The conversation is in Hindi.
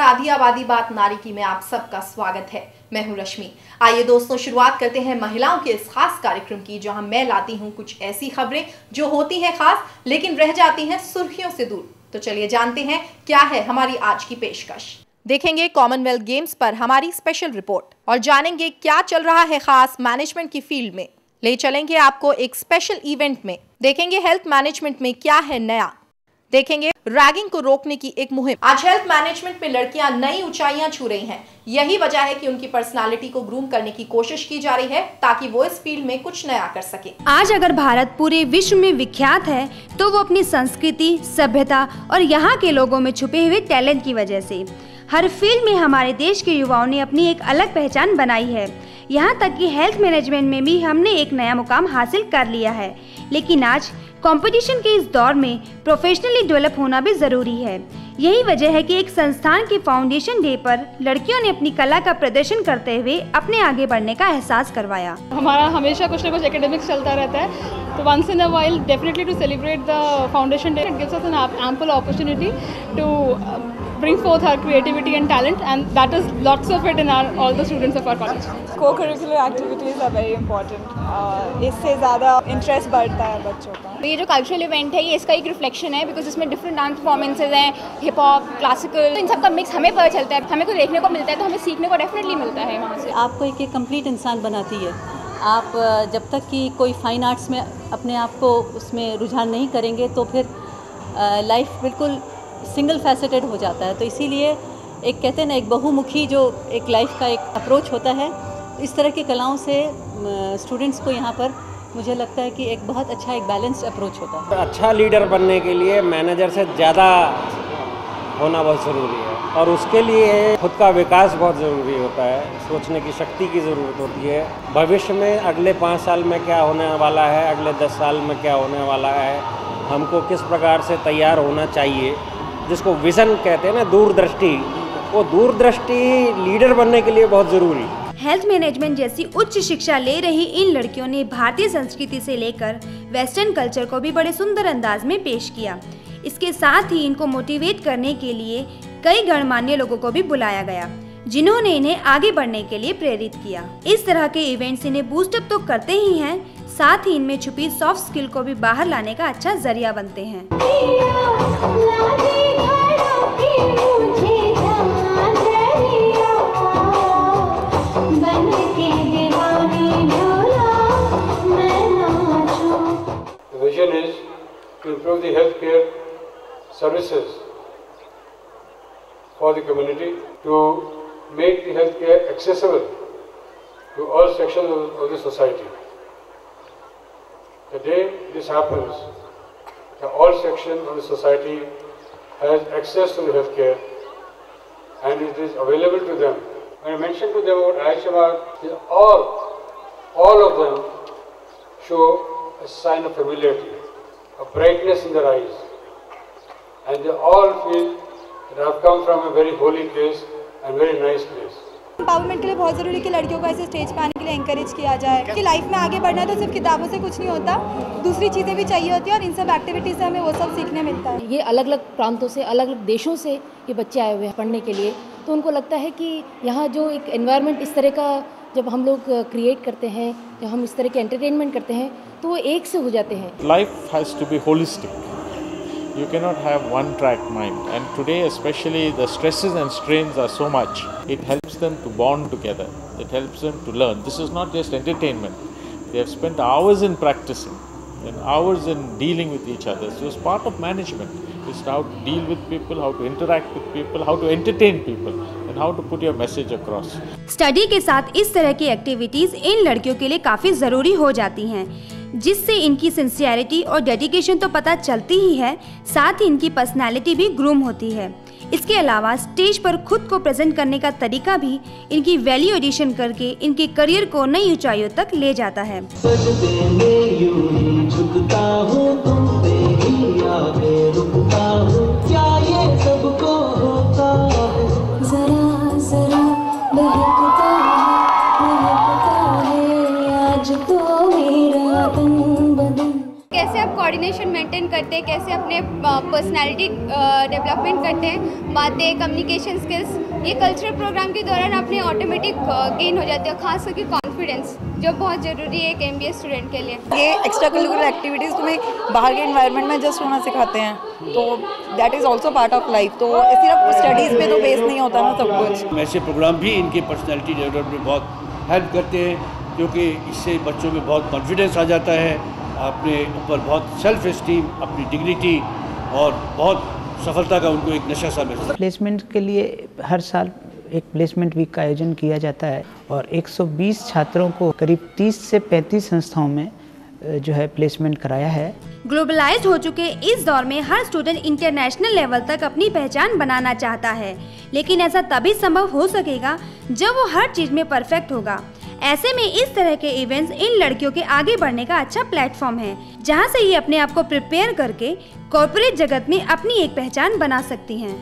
आधी आबादी बात नारी की में आप सबका स्वागत है। मैं हूं रश्मि। आइए दोस्तों, शुरुआत करते हैं महिलाओं के इस खास कार्यक्रम की, जहां मैं लाती हूं कुछ ऐसी खबरें जो होती हैं खास लेकिन रह जाती हैं सुर्खियों से दूर। तो चलिए जानते हैं क्या है हमारी आज की पेशकश। देखेंगे कॉमनवेल्थ गेम्स पर हमारी स्पेशल रिपोर्ट और जानेंगे क्या चल रहा है खास मैनेजमेंट की फील्ड में। ले चलेंगे आपको एक स्पेशल इवेंट में। देखेंगे हेल्थ मैनेजमेंट में क्या है नया। देखेंगे रैगिंग को रोकने की एक मुहिम। आज हेल्थ मैनेजमेंट में लड़कियां नई ऊंचाइयां छू रही हैं। यही वजह है कि उनकी पर्सनालिटी को ग्रूम करने की कोशिश की जा रही है ताकि वो इस फील्ड में कुछ नया कर सके। आज अगर भारत पूरे विश्व में विख्यात है तो वो अपनी संस्कृति, सभ्यता और यहाँ के लोगों में छुपे हुए टैलेंट की वजह से। हर फील्ड में हमारे देश के युवाओं ने अपनी एक अलग पहचान बनाई है। यहाँ तक कि हेल्थ मैनेजमेंट में भी हमने एक नया मुकाम हासिल कर लिया है। लेकिन आज कंपटीशन के इस दौर में प्रोफेशनली डेवलप होना भी जरूरी है। यही वजह है कि एक संस्थान के फाउंडेशन डे पर लड़कियों ने अपनी कला का प्रदर्शन करते हुए अपने आगे बढ़ने का एहसास करवाया। हमारा हमेशा कुछ ना कुछ एकेडमिक्स चलता रहता है, तो once in a while definitely to celebrate the foundation day it gives us an ample opportunity to bring forth our creativity and talent, and that is lots of it in all the students of our college. Co-curricular activities are very important. इससे ज़्यादा इंटरेस्ट बढ़ता है बच्चों का। ये जो कल्चरल इवेंट है ये इसका एक रिफ्लेक्शन है, बिकॉज इसमें डिफरेंट डांस परफॉर्मेंसेज हैं, हिप हॉप, क्लासिकल, तो इन सब का मिक्स हमें पता चलता है, हमें कुछ देखने को मिलता है, तो हमें सीखने को डेफिनेटली मिलता है वहाँ से। आपको एक कंप्लीट इंसान बनाती है। आप जब तक कि कोई फाइन आर्ट्स में अपने आप को उसमें रुझान नहीं करेंगे तो फिर लाइफ बिल्कुल सिंगल फैसेटेड हो जाता है। तो इसीलिए एक कहते हैं ना, एक बहुमुखी जो एक लाइफ का एक अप्रोच होता है, इस तरह की कलाओं से स्टूडेंट्स को यहाँ पर मुझे लगता है कि एक बहुत अच्छा एक बैलेंस्ड अप्रोच होता है। अच्छा लीडर बनने के लिए मैनेजर से ज़्यादा होना बहुत ज़रूरी है और उसके लिए खुद का विकास बहुत ज़रूरी होता है। सोचने की शक्ति की ज़रूरत होती है। भविष्य में अगले 5 साल में क्या होने वाला है, अगले 10 साल में क्या होने वाला है, हमको किस प्रकार से तैयार होना चाहिए, जिसको विजन कहते हैं ना, दूरदृष्टि, वो दूरदृष्टि लीडर बनने के लिए बहुत ज़रूरी है। हेल्थ मैनेजमेंट जैसी उच्च शिक्षा ले रही इन लड़कियों ने भारतीय संस्कृति से लेकर वेस्टर्न कल्चर को भी बड़े सुंदर अंदाज में पेश किया। इसके साथ ही इनको मोटिवेट करने के लिए कई गणमान्य लोगों को भी बुलाया गया, जिन्होंने इन्हें आगे बढ़ने के लिए प्रेरित किया। इस तरह के इवेंट्स इन्हें बूस्टअप तो करते ही हैं, साथ ही इनमें छुपी सॉफ्ट स्किल को भी बाहर लाने का अच्छा जरिया बनते हैं। The vision is to improve the healthcare services for the community, to make the healthcare accessible to all sections of the society. The day this happens, all sections of the society has access to the healthcare and it is available to them. When I mentioned to them about Ayushman, all of them show a sign of familiarity, a brightness in their eyes, and they all feel that I have come from a very holy place and very nice place. Empowerment के लिए बहुत ज़रूरी है कि लड़कियों को ऐसे स्टेज पे आने के लिए एंकरेज किया जाए कि लाइफ में आगे बढ़ना तो सिर्फ किताबों से कुछ नहीं होता, दूसरी चीज़ें भी चाहिए होती है और इन सब एक्टिविटीज़ से हमें वो सब सीखने मिलता है। ये अलग अलग प्रांतों से, अलग अलग देशों से ये बच्चे आए हुए हैं पढ़ने के लिए, तो उनको लगता है कि यहाँ जो एक एनवायरनमेंट इस तरह का जब हम लोग क्रिएट करते हैं, जब हम इस तरह के एंटरटेनमेंट करते हैं तो वो एक से हो जाते हैं। Life has to be holistic. You cannot have one track mind, and today especially the stresses and strains are so much. It helps them to bond together, it helps them to learn. This is not just entertainment. They have spent hours in practicing and hours in dealing with each other. So it's part of management. It's how to deal with people, how to interact with people, how to entertain people and how to put your message across. Study के साथ इस तरह की एक्टिविटीज इन लड़कियों के लिए काफी जरूरी हो जाती हैं, जिससे इनकी सिंसियरिटी और डेडिकेशन तो पता चलती ही है, साथ ही इनकी पर्सनालिटी भी ग्रूम होती है। इसके अलावा स्टेज पर खुद को प्रेजेंट करने का तरीका भी इनकी वैल्यू एडिशन करके इनके करियर को नई ऊंचाइयों तक ले जाता है। कैसे आप कोऑर्डिनेशन मेंटेन करते हैं, कैसे अपने पर्सनालिटी डेवलपमेंट करते हैं, बातें, कम्युनिकेशन स्किल्स, ये कल्चरल प्रोग्राम के दौरान अपने ऑटोमेटिक गेन हो जाते हैं, खास करके कॉन्फिडेंस जो बहुत ज़रूरी है एक MBA स्टूडेंट के लिए। ये एक्स्ट्रा करिकुलर एक्टिविटीज़ तुम्हें बाहर के एनवायरनमेंट में एडजस्ट होना सिखाते हैं, तो that is also part of life. तो सिर्फ स्टडीज़ पे तो बेस नहीं होता ना सब कुछ। ऐसे प्रोग्राम भी इनके पर्सनैलिटी डेवलपमेंट में बहुत हेल्प करते हैं, क्योंकि इससे बच्चों में बहुत कॉन्फिडेंस आ जाता है, अपने ऊपर बहुत सेल्फ एस्टीम, अपनी डिग्निटी और बहुत सफलता का उनको एक नशा सा महसूस। प्लेसमेंट के लिए हर साल एक प्लेसमेंट वीक का आयोजन किया जाता है और 120 छात्रों को करीब 30 से 35 संस्थाओं में जो है प्लेसमेंट कराया है। ग्लोबलाइज्ड हो चुके इस दौर में हर स्टूडेंट इंटरनेशनल लेवल तक अपनी पहचान बनाना चाहता है, लेकिन ऐसा तभी संभव हो सकेगा जब वो हर चीज में परफेक्ट होगा। ऐसे में इस तरह के इवेंट्स इन लड़कियों के आगे बढ़ने का अच्छा प्लेटफॉर्म है, जहां से ये अपने आप को प्रिपेयर करके कॉर्पोरेट जगत में अपनी एक पहचान बना सकती हैं।